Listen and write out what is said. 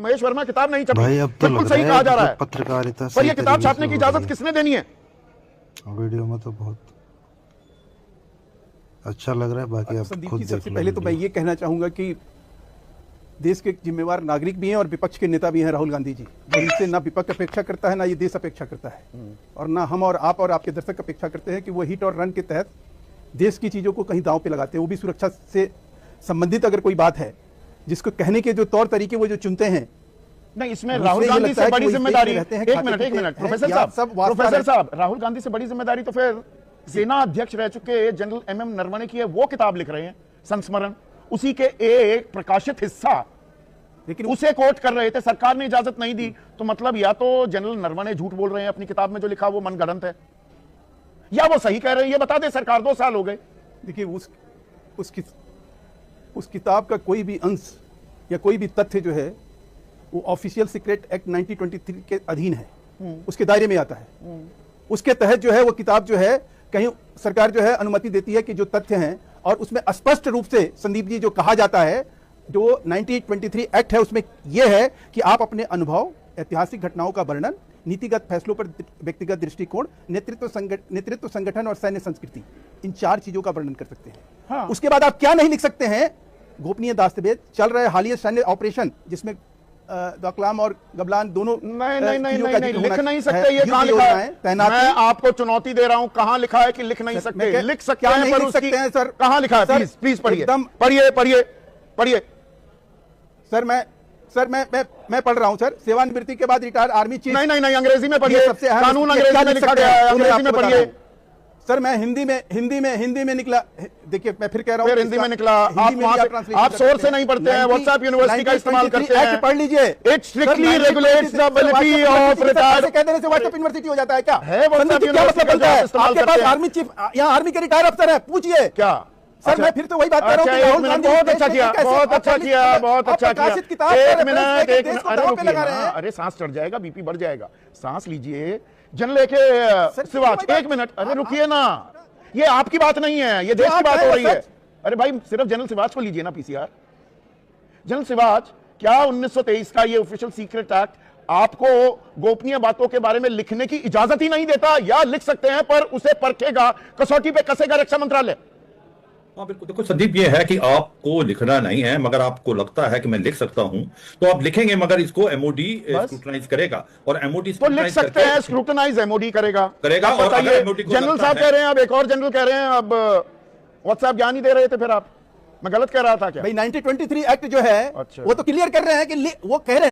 महेश वर्मा किताब नहीं छपी, भाई अब तो बिल्कुल लग सही रहा कहा है जा रहा है। पत्रकारिता पर ये किताब छापने की इजाजत किसने देनी है? वीडियो में तो बहुत अच्छा लग रहा है, बाकी आप संदीप खुद जी, देख सबसे लो पहले तो मैं वीडियो। ये कहना चाहूंगा कि देश के जिम्मेवार नागरिक भी हैं और विपक्ष के नेता भी हैं राहुल गांधी जी। और इनसे ना विपक्ष अपेक्षा करता है, ना ये देश अपेक्षा करता है, और ना हम और आप और आपके दर्शक अपेक्षा करते हैं कि वो हिट और रन के तहत देश की चीजों को कहीं दांव पे लगाते हैं। वो भी सुरक्षा से संबंधित अगर कोई बात है, जिसको कहने के जो तौर तरीके वो जो चुनते हैं, नहीं, इसमें राहुल गांधी से बड़ी जिम्मेदारी, एक मिनट प्रोफेसर साहब, राहुल गांधी से बड़ी जिम्मेदारी तो फिर सेना अध्यक्ष रह चुके जनरल एमएम नरवणे की है। वो किताब लिख रहे हैं संस्मरण, उसी के एक प्रकाशित हिस्सा, लेकिन उसे कोट कर रहे थे, सरकार ने इजाजत नहीं दी। तो मतलब या तो जनरल नरवणे झूठ बोल रहे हैं, अपनी किताब में जो लिखा वो मनगढ़ंत है, या वो सही कह रहे हैं। ये बता दे सरकार, 2 साल हो गए। देखिए उस किताब का कोई भी अंश या कोई भी तथ्य जो है वो ऑफिशियल सीक्रेट एक्ट 1923 के अधीन है, उसके दायरे में आता है। उसके तहत जो है वो किताब जो है कहीं सरकार जो है अनुमति देती है कि जो तथ्य हैं, और उसमें स्पष्ट रूप से संदीप जी जो कहा जाता है, जो 1923 एक्ट है उसमें यह है कि आप अपने अनुभव, ऐतिहासिक घटनाओं का वर्णन, नीतिगत फैसलों पर व्यक्तिगत दृष्टिकोण, नेतृत्व संगठन और सैन्य संस्कृति, इन 4 चीजों का वर्णन कर सकते हैं। हाँ। उसके बाद आप क्या नहीं लिख सकते हैं? गोपनीय दस्तावेज, चल रहे हालिया सैन्य ऑपरेशन जिसमें दोकलाम और गबलान दोनों नहीं, लिख नहीं सकते। ये कहां लिखा है? मैं आपको चुनौती दे रहा हूं, कहां लिखा है कि लिख नहीं सकते? लिख सकते हैं, पर उसकी कहां लिखा है? प्लीज पढ़िए। सर मैं पढ़ रहा हूं सर। सेवानिवृत्ति के बाद रिटायर्ड आर्मी चीफ। नहीं, अंग्रेजी में पढ़िए, कानून अंग्रेजी में लिखा गया है, अंग्रेजी में पढ़िए। सर मैं हिंदी में निकला। देखिए मैं फिर कह रहा हूं, हिंदी में निकला। आप सोर्स से नहीं पढ़ते हैं, व्हाट्सएप यूनिवर्सिटी का इस्तेमाल करते हैं। पढ़ लीजिए। It strictly regulates the ability of retired. कह देने से व्हाट्सएप यूनिवर्सिटी हो जाता है क्या? है व्हाट्सएप क्या मतलब बनता है? आपके पास आर्मी चीफ, यहाँ आर्मी के रिटायर अफसर है, पूछिए क्या। सर मैं फिर तो वही बात कर रहा हूं कि राहुल गांधी बहुत अच्छा किया। एक मिनट, अरे सांस चढ़ जाएगा, बीपी बढ़ जाएगा, सांस लीजिए। जनरल के सिवाच, एक मिनट, अरे रुकिए ना, ये आपकी बात नहीं है, ये देश की बात हो रही है। अरे भाई सिर्फ जनरल सिवाच को लीजिए ना, पीसीआर। जनरल सिवाच, क्या 1923 का ये ऑफिशियल सीक्रेट एक्ट आपको गोपनीय बातों के बारे में लिखने की इजाजत ही नहीं देता? या लिख सकते हैं पर उसे परखेगा, कसौटी पे कसेगा रक्षा मंत्रालय? हाँ बिल्कुल। देखो संदीप, ये है कि आपको लिखना नहीं है, मगर आपको लगता है कि मैं लिख सकता हूं तो आप लिखेंगे, मगर इसको एमओडी स्क्रूटनाइज करेगा, और एमओडी तो लिख सकते हैं, स्क्रूटनाइज एमओडी करेगा। और जनरल साहब कह रहे हैं, अब एक और जनरल कह रहे हैं, अब व्हाट्सएप ज्ञान ही दे रहे थे, फिर आप, मैं गलत कह रहा था क्या? भाई 1923 एक्ट जो है वो तो क्लियर कर रहे हैं कि वो कह रहे हैं